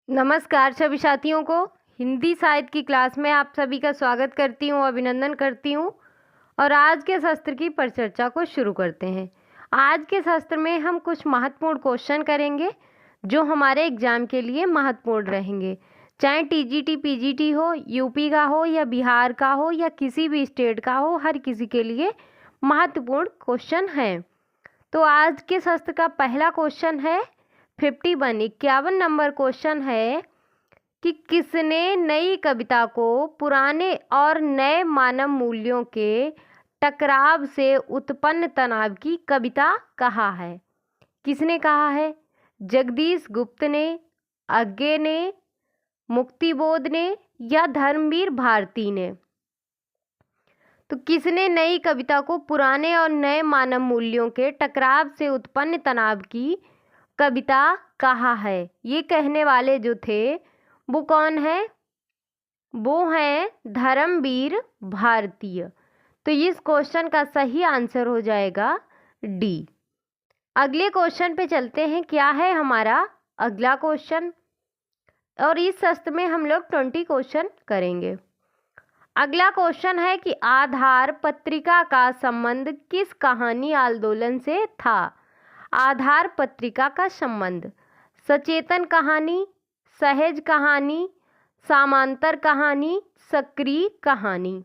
नमस्कार सभी साथियों को। हिंदी साहित्य की क्लास में आप सभी का स्वागत करती हूँ, अभिनंदन करती हूँ। और आज के शास्त्र की परिचर्चा को शुरू करते हैं। आज के शास्त्र में हम कुछ महत्वपूर्ण क्वेश्चन करेंगे जो हमारे एग्जाम के लिए महत्वपूर्ण रहेंगे, चाहे टीजीटी पीजीटी हो, यूपी का हो या बिहार का हो या किसी भी स्टेट का हो, हर किसी के लिए महत्वपूर्ण क्वेश्चन है। तो आज के शास्त्र का पहला क्वेश्चन है 51 नंबर क्वेश्चन है कि किसने नई कविता को पुराने और नए मानव मूल्यों के टकराव से उत्पन्न तनाव की कविता कहा है। किसने कहा है? जगदीश गुप्त ने, अज्ञे ने, मुक्तिबोध ने या धर्मवीर भारती ने। तो किसने नई कविता को पुराने और नए मानव मूल्यों के टकराव से उत्पन्न तनाव की कविता कहा है? ये कहने वाले जो थे वो कौन है? वो हैं धर्मवीर भारतीय। तो इस क्वेश्चन का सही आंसर हो जाएगा डी। अगले क्वेश्चन पे चलते हैं। क्या है हमारा अगला क्वेश्चन? और इस सत्र में हम लोग 20 क्वेश्चन करेंगे। अगला क्वेश्चन है कि आधार पत्रिका का संबंध किस कहानी आंदोलन से था? आधार पत्रिका का संबंध सचेतन कहानी, सहज कहानी, समांतर कहानी, सक्रिय कहानी।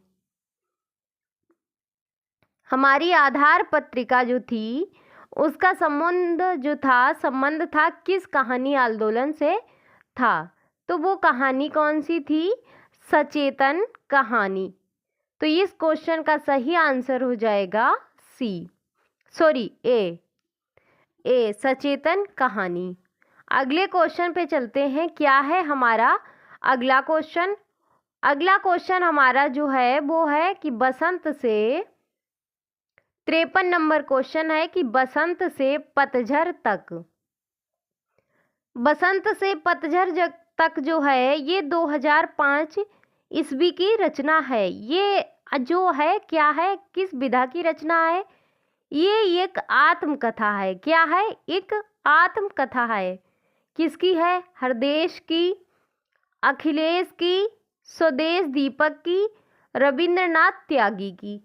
हमारी आधार पत्रिका जो थी उसका संबंध था किस कहानी आंदोलन से था? तो वो कहानी कौन सी थी? सचेतन कहानी। तो इस क्वेश्चन का सही आंसर हो जाएगा ए सचेतन कहानी। अगले क्वेश्चन पे चलते हैं। क्या है हमारा अगला क्वेश्चन? अगला क्वेश्चन हमारा जो है वो है कि बसंत से 53 नंबर क्वेश्चन है कि बसंत से पतझड़ तक। बसंत से पतझड़ तक जो है ये 2005 ईस्वी की रचना है। ये जो है क्या है, किस विधा की रचना है? ये एक आत्मकथा है। क्या है? एक आत्मकथा है। किसकी है? हरदेश की, अखिलेश की, स्वदेश दीपक की, रविंद्रनाथ त्यागी की।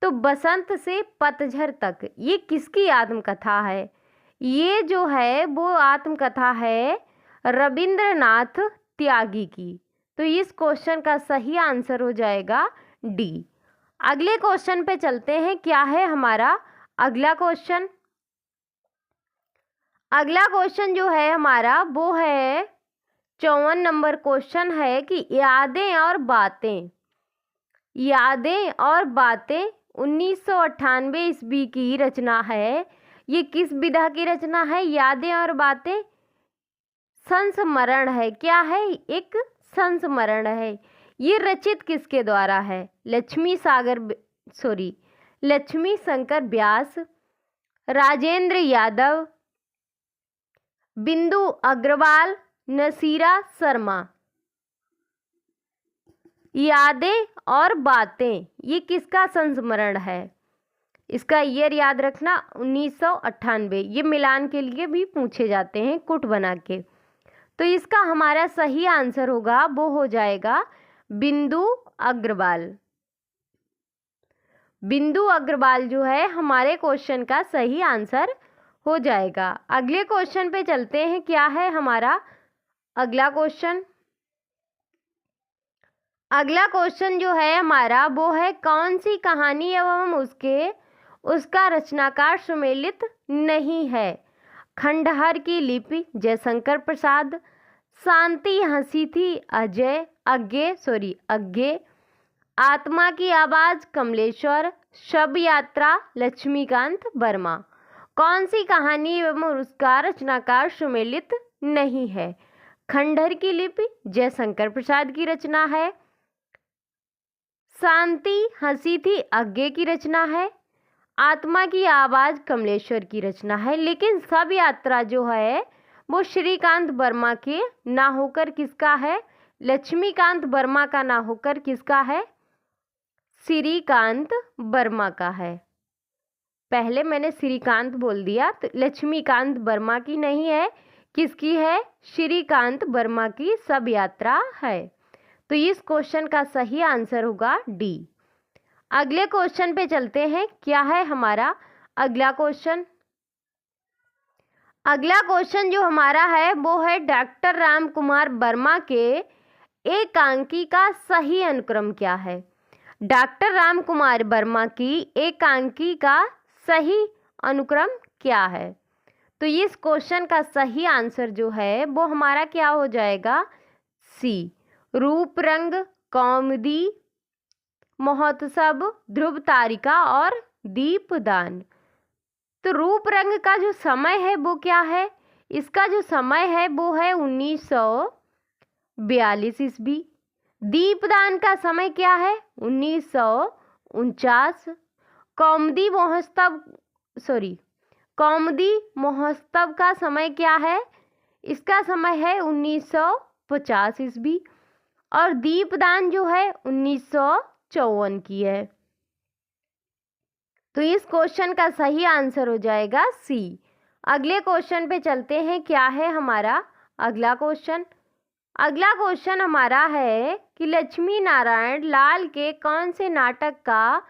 तो बसंत से पतझड़ तक ये किसकी आत्मकथा है? ये जो है वो आत्मकथा है रविंद्रनाथ त्यागी की। तो इस क्वेश्चन का सही आंसर हो जाएगा डी। अगले क्वेश्चन पे चलते हैं। क्या है हमारा अगला क्वेश्चन? अगला क्वेश्चन जो है हमारा वो है 54 नंबर क्वेश्चन है कि यादें और बातें। यादें और बातें 1998 ईस्वी की रचना है। ये किस विधा की रचना है? यादें और बातें संस्मरण है। क्या है? एक संस्मरण है। ये रचित किसके द्वारा है? लक्ष्मी शंकर व्यास, राजेंद्र यादव, बिंदु अग्रवाल, नसीरा शर्मा। यादें और बातें ये किसका संस्मरण है? इसका ईयर याद रखना 1998। ये मिलान के लिए भी पूछे जाते हैं कुट बना के। तो इसका हमारा सही आंसर होगा वो हो जाएगा बिंदु अग्रवाल। बिंदु अग्रवाल जो है हमारे क्वेश्चन का सही आंसर हो जाएगा। अगले क्वेश्चन पे चलते हैं। क्या है हमारा अगला क्वेश्चन? अगला क्वेश्चन जो है हमारा वो है कौन सी कहानी एवं उसका रचनाकार सुमेलित नहीं है? खंडहर की लिपि जयशंकर प्रसाद, शांति हंसी थी अज्ञे, आत्मा की आवाज कमलेश्वर, शब यात्रा लक्ष्मीकांत वर्मा। कौन सी कहानी एवं उसका रचनाकार सुमेलित नहीं है? खंडहर की लिपि जयशंकर प्रसाद की रचना है, शांति हंसी थी अज्ञे की रचना है, आत्मा की आवाज कमलेश्वर की रचना है। लेकिन सब यात्रा जो है वो श्रीकांत वर्मा के ना होकर किसका है? लक्ष्मीकांत वर्मा का ना होकर किसका है? श्रीकांत वर्मा का है। पहले मैंने श्रीकांत बोल दिया, तो लक्ष्मीकांत वर्मा की नहीं है किसकी है? श्रीकांत वर्मा की शव यात्रा है। तो इस क्वेश्चन का सही आंसर होगा डी। अगले क्वेश्चन पे चलते हैं। क्या है हमारा अगला क्वेश्चन? अगला क्वेश्चन जो हमारा है वो है डॉक्टर राम कुमार वर्मा के एकांकी का सही अनुक्रम क्या है? डॉक्टर राम कुमार वर्मा की एकांकी का सही अनुक्रम क्या है? तो इस क्वेश्चन का सही आंसर जो है वो हमारा क्या हो जाएगा? सी, रूप रंग, कौमुदी, महोत्सव, ध्रुव तारिका और दीपदान। तो रूप रंग का जो समय है वो क्या है? इसका जो समय है वो है 1942 ईस्वी। दीपदान का समय क्या है? 1949। कौमुदी महोत्सव का समय क्या है? इसका समय है 1950 ईस्वी। और दीपदान जो है 1954 की है। तो इस क्वेश्चन का सही आंसर हो जाएगा सी। अगले क्वेश्चन पे चलते हैं। क्या है हमारा अगला क्वेश्चन? अगला क्वेश्चन हमारा है कि लक्ष्मी नारायण लाल के कौन से नाटक का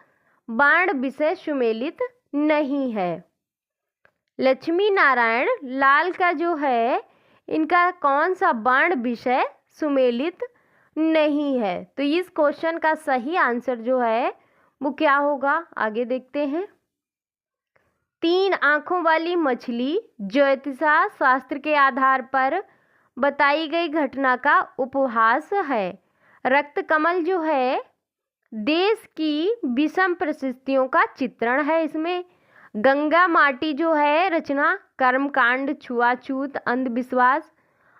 बाण विषय सुमेलित नहीं है? लक्ष्मी नारायण लाल का जो है इनका कौन सा बाण विषय सुमेलित नहीं है? तो इस क्वेश्चन का सही आंसर जो है वो क्या होगा? आगे देखते हैं। 3 आंखों वाली मछली ज्योतिषा शास्त्र के आधार पर बताई गई घटना का उपहास है। रक्त कमल जो है देश की विषम परिस्थितियों का चित्रण है। इसमें गंगा माटी जो है रचना कर्मकांड, छुआछूत, अंधविश्वास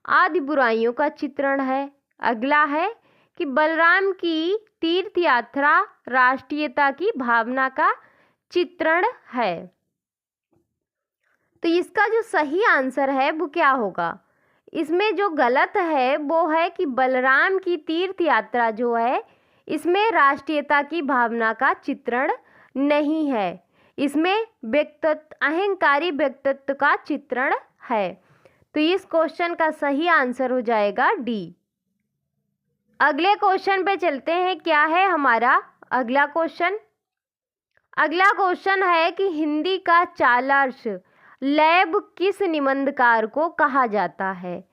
आदि बुराइयों का चित्रण है। अगला है कि बलराम की तीर्थ यात्रा राष्ट्रीयता की भावना का चित्रण है। तो इसका जो सही आंसर है वो क्या होगा? इसमें जो गलत है वो है कि बलराम की तीर्थ यात्रा जो है इसमें राष्ट्रीयता की भावना का चित्रण नहीं है। इसमें अहंकारी व्यक्तित्व का चित्रण है। तो इस क्वेश्चन का सही आंसर हो जाएगा डी। अगले क्वेश्चन पे चलते हैं। क्या है हमारा अगला क्वेश्चन? अगला क्वेश्चन है कि हिंदी का चालार्ष लैब किस निबंधकार को कहा जाता है?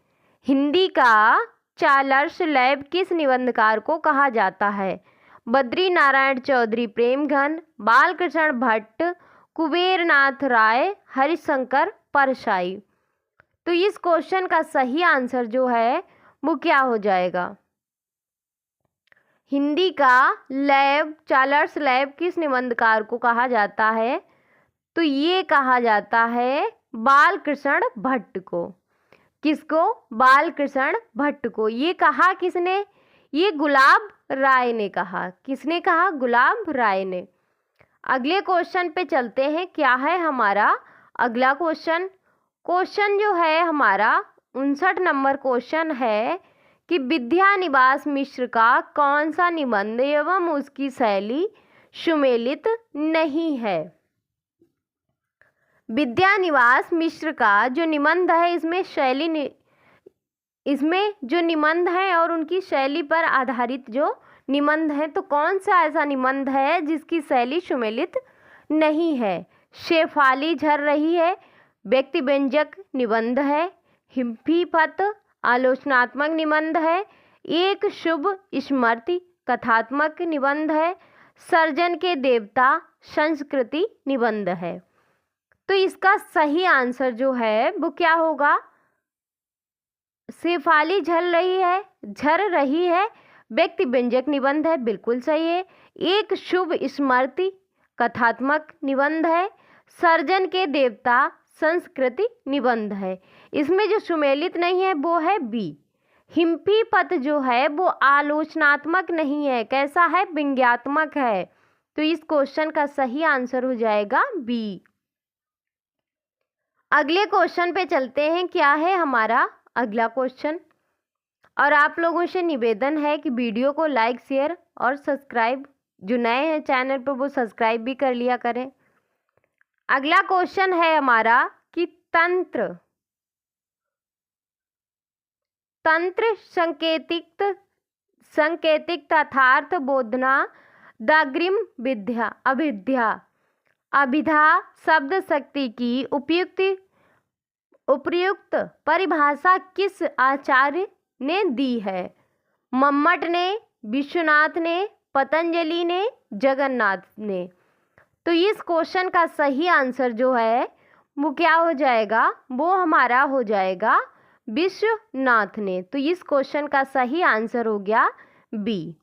हिंदी का चालार्ष लैब किस निबंधकार को कहा जाता है? बद्री नारायण चौधरी प्रेमघन, बालकृष्ण भट्ट, कुबेरनाथ राय, हरिशंकर परसाई। तो इस क्वेश्चन का सही आंसर जो है वो क्या हो जाएगा? हिंदी का चालार्ष लैब किस निबंधकार को कहा जाता है? तो ये कहा जाता है बालकृष्ण भट्ट को। किसको? बालकृष्ण भट्ट को। ये कहा किसने? ये गुलाब राय ने कहा। किसने कहा? गुलाब राय ने। अगले क्वेश्चन पे चलते हैं। क्या है हमारा अगला क्वेश्चन? क्वेश्चन जो है हमारा 59 नंबर क्वेश्चन है कि विद्यानिवास मिश्र का कौन सा निबंध एवं उसकी शैली सुमेलित नहीं है? विद्यानिवास मिश्र का जो निबंध है इसमें जो निबंध है और उनकी शैली पर आधारित जो निबंध है, तो कौन सा ऐसा निबंध है जिसकी शैली सुमेलित नहीं है? शेफाली झर रही है व्यक्ति व्यंजक निबंध है, हिम्फीपत आलोचनात्मक निबंध है, एक शुभ स्मृति कथात्मक निबंध है, सर्जन के देवता संस्कृति निबंध है। तो इसका सही आंसर जो है वो क्या होगा? शेफाली झर रही है व्यक्ति व्यंजक निबंध है, बिल्कुल सही है। एक शुभ स्मृति कथात्मक निबंध है, सर्जन के देवता संस्कृति निबंध है। इसमें जो सुमेलित नहीं है वो है बी। हिम्फीपत जो है वो आलोचनात्मक नहीं है, कैसा है? व्यंग्यात्मक है। तो इस क्वेश्चन का सही आंसर हो जाएगा बी। अगले क्वेश्चन पे चलते हैं। क्या है हमारा अगला क्वेश्चन? और आप लोगों से निवेदन है कि वीडियो को लाइक, शेयर और सब्सक्राइब, जो नए हैं चैनल पर वो सब्सक्राइब भी कर लिया करें। अगला क्वेश्चन है हमारा कि तंत्र तंत्र संकेतिक तथार्थ बोधना, दाग्रिम विद्या, अभिधा शब्द शक्ति की उपयुक्त परिभाषा किस आचार्य ने दी है? मम्मट ने, विश्वनाथ ने, पतंजलि ने, जगन्नाथ ने। तो इस क्वेश्चन का सही आंसर जो है वो क्या हो जाएगा? वो हमारा हो जाएगा विश्वनाथ ने। तो इस क्वेश्चन का सही आंसर हो गया बी।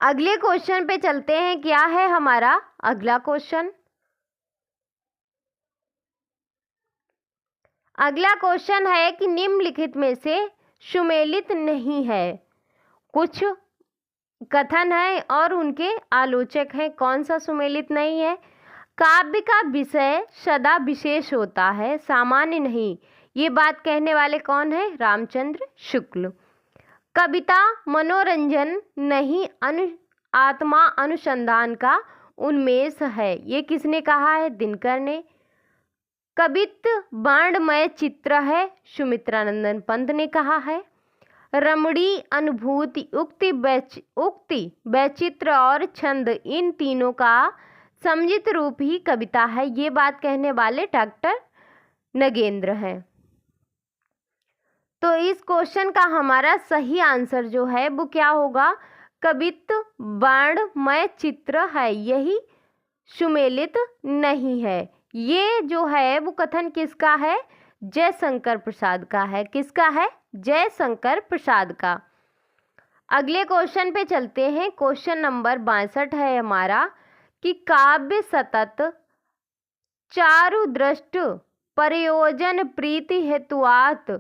अगले क्वेश्चन पे चलते हैं। क्या है हमारा अगला क्वेश्चन? अगला क्वेश्चन है कि निम्नलिखित में से सुमेलित नहीं है। कुछ कथन है और उनके आलोचक हैं। कौन सा सुमेलित नहीं है? काव्य का विषय सदा विशेष होता है, सामान्य नहीं। ये बात कहने वाले कौन है? रामचंद्र शुक्ल। कविता मनोरंजन नहीं, आत्मा अनुसंधान का उन्मेष है। ये किसने कहा है? दिनकर ने। कवित्व वर्णमय चित्र है, सुमित्रानंदन पंत ने कहा है। रमणी अनुभूति उक्ति वैचित्र और छंद, इन तीनों का सम्मिलित रूप ही कविता है। ये बात कहने वाले डॉक्टर नगेंद्र हैं। तो इस क्वेश्चन का हमारा सही आंसर जो है वो क्या होगा? कवित्व वर्णमय चित्र है, यही सुमेलित नहीं है। ये जो है वो कथन किसका है? जयशंकर प्रसाद का है। किसका है? जयशंकर प्रसाद का। अगले क्वेश्चन पे चलते हैं। क्वेश्चन नंबर 62 है हमारा कि काव्य सतत चारु दृष्ट प्रयोजन प्रीति हेतुआत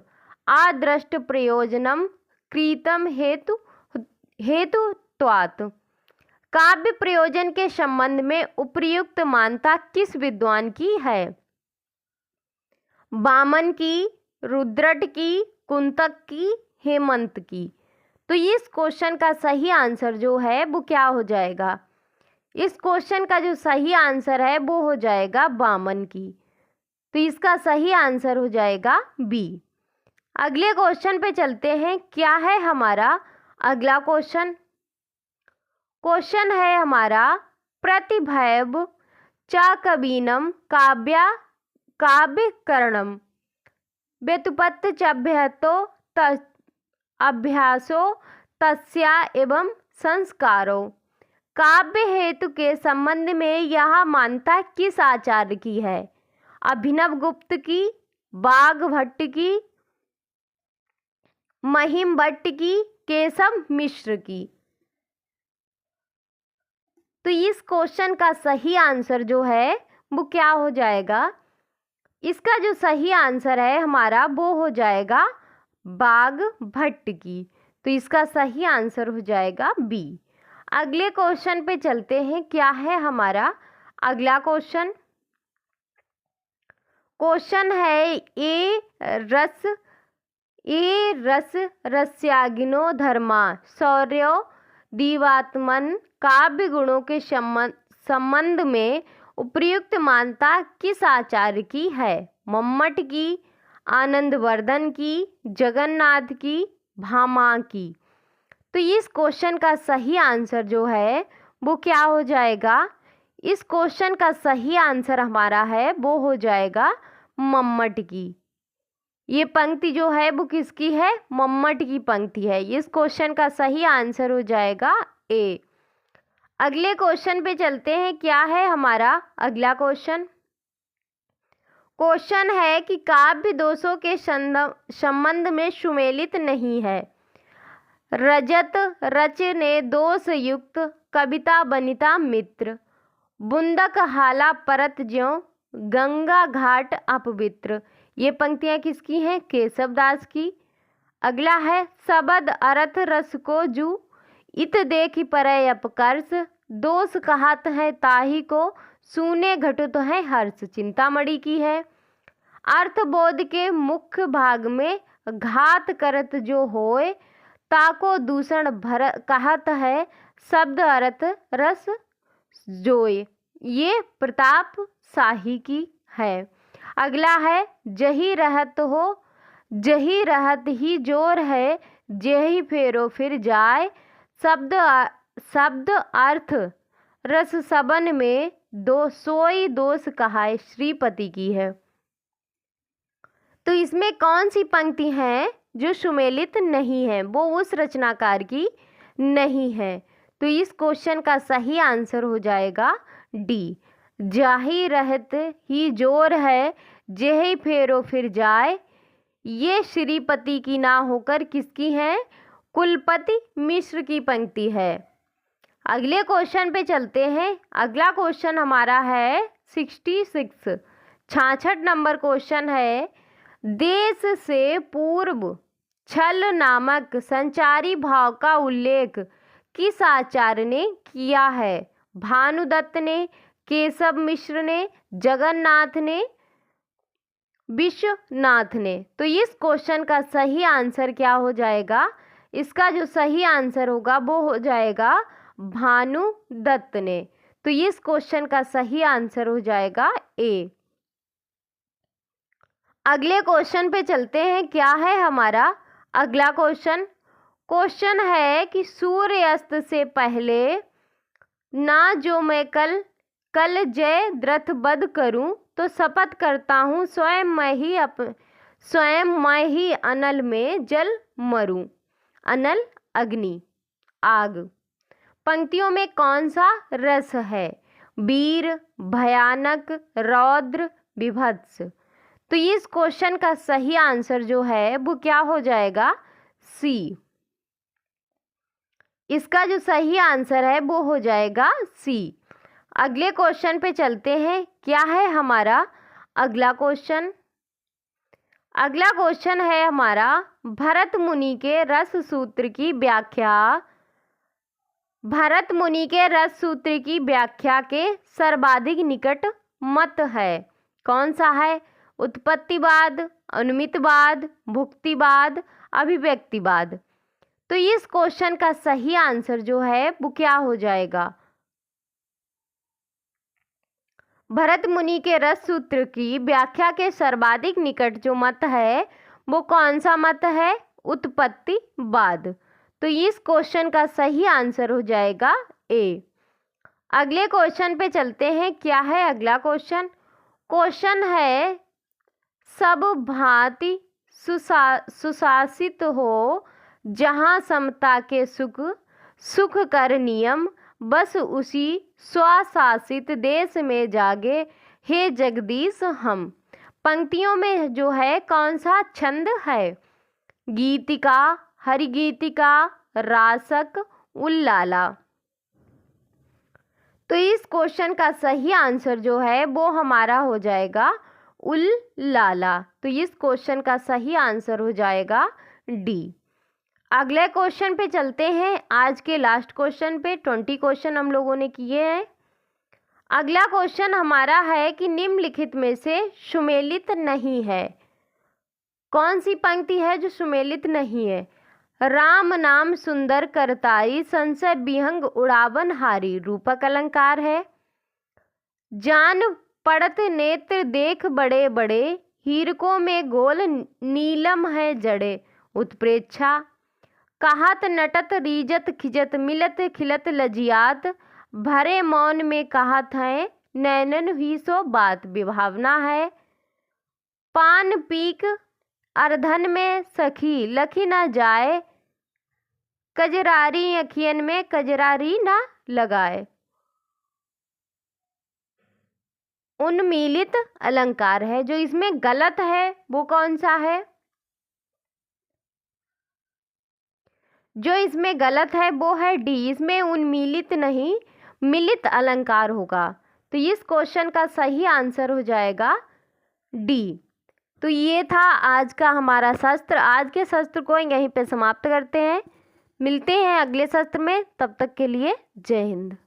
आदृष्ट प्रयोजनम कृतम हेतुत्वात्। काव्य प्रयोजन के संबंध में उपयुक्त मान्यता किस विद्वान की है? वामन की, रुद्रट की, कुंतक की, हेमंत की। तो इस क्वेश्चन का सही आंसर जो है वो क्या हो जाएगा? इस क्वेश्चन का जो सही आंसर है वो हो जाएगा वामन की। तो इसका सही आंसर हो जाएगा बी। अगले क्वेश्चन पे चलते हैं। क्या है हमारा अगला क्वेश्चन? क्वेश्चन है हमारा प्रतिभैव च कवीनम काव्यकरणम व्युत्पत्ति च अभ्यासो तस्या एवं संस्कारो। काव्य हेतु के संबंध में यह मान्यता किस आचार्य की है? अभिनव गुप्त की, बाघ भट्ट की, महिम भट्ट की, केशव मिश्र की। तो इस क्वेश्चन का सही आंसर जो है वो क्या हो जाएगा? इसका जो सही आंसर है हमारा वो हो जाएगा बाघ भट्ट की। तो इसका सही आंसर हो जाएगा बी। अगले क्वेश्चन पे चलते हैं। क्या है हमारा अगला क्वेश्चन? क्वेश्चन है ए रस रस्यागिनो धर्मा शौर्यो दीवात्मन काव्य गुणों के संबंध में उपयुक्त मान्यता किस आचार्य की है? मम्मट की, आनंदवर्धन की, जगन्नाथ की, भामा की। तो इस क्वेश्चन का सही आंसर जो है वो क्या हो जाएगा? इस क्वेश्चन का सही आंसर हमारा है वो हो जाएगा मम्मट की। ये पंक्ति जो है वो किसकी है? मम्मट की पंक्ति है। इस क्वेश्चन का सही आंसर हो जाएगा ए। अगले क्वेश्चन पे चलते हैं। क्या है हमारा अगला क्वेश्चन? क्वेश्चन है कि काव्य दोषों के संबंध में सुमेलित नहीं है। रजत रच ने दोष युक्त कविता बनिता मित्र, बुंदक हाला परत ज्यों गंगा घाट अपवित्र। ये पंक्तियां किसकी हैं? केशव दास की। अगला है सबद अर्थ रस को जू इत देखी परय अपकर्ष, दोष कहत है ताही को सुने घटुत है हर्ष, चिंतामणि की है। अर्थबोध के मुख्य भाग में घात करत जो होए ताको दूषण भर कहत है शब्द अर्थ रस जोय। ये प्रताप शाही की है। अगला है जही रहत हो जही रहत ही जोर है, जेहि फेरो फिर जाए। शब्द अर्थ रस सबन में, दो सोई दोष कहाए, श्रीपति की है। तो इसमें कौन सी पंक्ति है जो सुमेलित नहीं है, वो उस रचनाकार की नहीं है। तो इस क्वेश्चन का सही आंसर हो जाएगा डी। जाही रहत ही जोर है, जेहि फेरो फिर जाए। ये श्रीपति की ना होकर किसकी है? कुलपति मिश्र की पंक्ति है। अगले क्वेश्चन पे चलते हैं। अगला क्वेश्चन हमारा है 66 नंबर क्वेश्चन है। देश से पूर्व छल नामक संचारी भाव का उल्लेख किस आचार्य ने किया है? भानुदत्त ने, केशव मिश्र ने, जगन्नाथ ने, विश्वनाथ ने। तो इस क्वेश्चन का सही आंसर क्या हो जाएगा? इसका जो सही आंसर होगा वो हो जाएगा भानुदत्त ने। तो इस क्वेश्चन का सही आंसर हो जाएगा ए। अगले क्वेश्चन पे चलते हैं। क्या है हमारा अगला क्वेश्चन? क्वेश्चन है कि सूर्यास्त से पहले ना जो मैं कल जय द्रथ बध करूं, तो शपथ करता हूं स्वयं मैं ही अनल में जल मरूं। अनल अग्नि आग। पंक्तियों में कौन सा रस है? वीर, भयानक, रौद्र, विभत्स। तो इस क्वेश्चन का सही आंसर जो है वो क्या हो जाएगा? सी। इसका जो सही आंसर है वो हो जाएगा सी। अगले क्वेश्चन पे चलते हैं। क्या है हमारा अगला क्वेश्चन? अगला क्वेश्चन है हमारा भरत मुनि के रस सूत्र की व्याख्या। भरत मुनि के रस सूत्र की व्याख्या के सर्वाधिक निकट मत है कौन सा है? उत्पत्तिवाद, अनुमितवाद, भुक्तिवाद, अभिव्यक्तिवाद। तो इस क्वेश्चन का सही आंसर जो है वो क्या हो जाएगा? भरत मुनि के रस सूत्र की व्याख्या के सर्वाधिक निकट जो मत है वो कौन सा मत है? उत्पत्तिवाद। तो इस क्वेश्चन का सही आंसर हो जाएगा ए। अगले क्वेश्चन पे चलते हैं। क्या है अगला क्वेश्चन? क्वेश्चन है सब भांति सुशासित हो, जहाँ समता के सुख कर नियम, बस उसी स्वशासित देश में जागे, हे जगदीश हम। पंक्तियों में जो है कौन सा छंद है? गीतिका, हरिगीतिका, रासक, उल्लाला। तो इस क्वेश्चन का सही आंसर जो है वो हमारा हो जाएगा उल्लाला। तो इस क्वेश्चन का सही आंसर हो जाएगा डी। अगले क्वेश्चन पे चलते हैं। आज के लास्ट क्वेश्चन पे 20 क्वेश्चन हम लोगों ने किए हैं। अगला क्वेश्चन हमारा है कि निम्नलिखित में से सुमेलित नहीं है। कौन सी पंक्ति है जो सुमेलित नहीं है? राम नाम सुंदर करताई, संशय विहंग उड़ावन हारी, रूपक अलंकार है। जान पड़त नेत्र देख बड़े बड़े, हीरकों में गोल नीलम है जड़े, उत्प्रेक्षा। कहत नटत रीजत खिजत, मिलत खिलत लजियात, भरे मौन में कहत है, नैनन ही सो बात, विभावना है। पान पीक अर्धन में सखी, लखी ना जाए, कजरारी अखियन में कजरारी ना लगाए। उन्मीलित अलंकार है। जो इसमें गलत है वो कौन सा है? जो इसमें गलत है वो है डी। इसमें उन्मीलित नहीं मिलित अलंकार होगा। तो इस क्वेश्चन का सही आंसर हो जाएगा डी। तो ये था आज का हमारा शस्त्र। आज के शस्त्र को यहीं पे समाप्त करते हैं। मिलते हैं अगले शस्त्र में। तब तक के लिए जय हिंद।